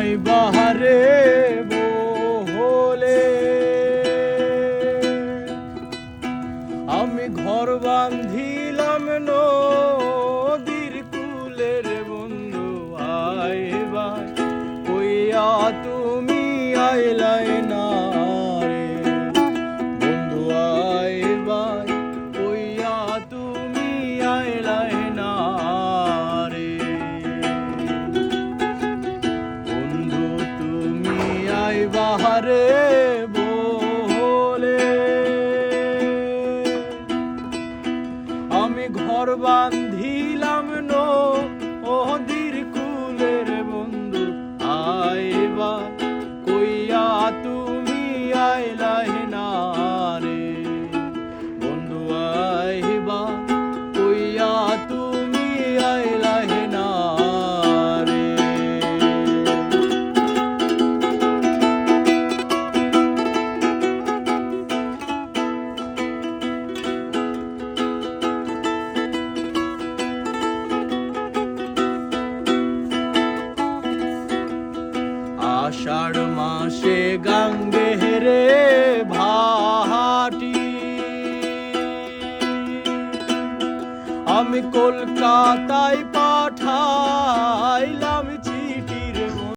I বাহারে বহলে আমি ঘর বান্ধিলাম নদীর কূলের বন্ধু আইবার কইয়া তুমি আইলাই না রে বন্ধু আইবার কইয়া তুমি আইলাই না রে বন্ধু তুমি আইবারে বলে আমি ঘর বান্ধিলাম নদীর কূলের বন্ধু আইবা কইয়া তুমি আইলাই না রে বন্ধু আইবা কইয়া তুমি আইলাই না রে আষাঢ় মাসে গাঙ্গেরে ভাটি আমি কলকাতায় পাঠাইলাম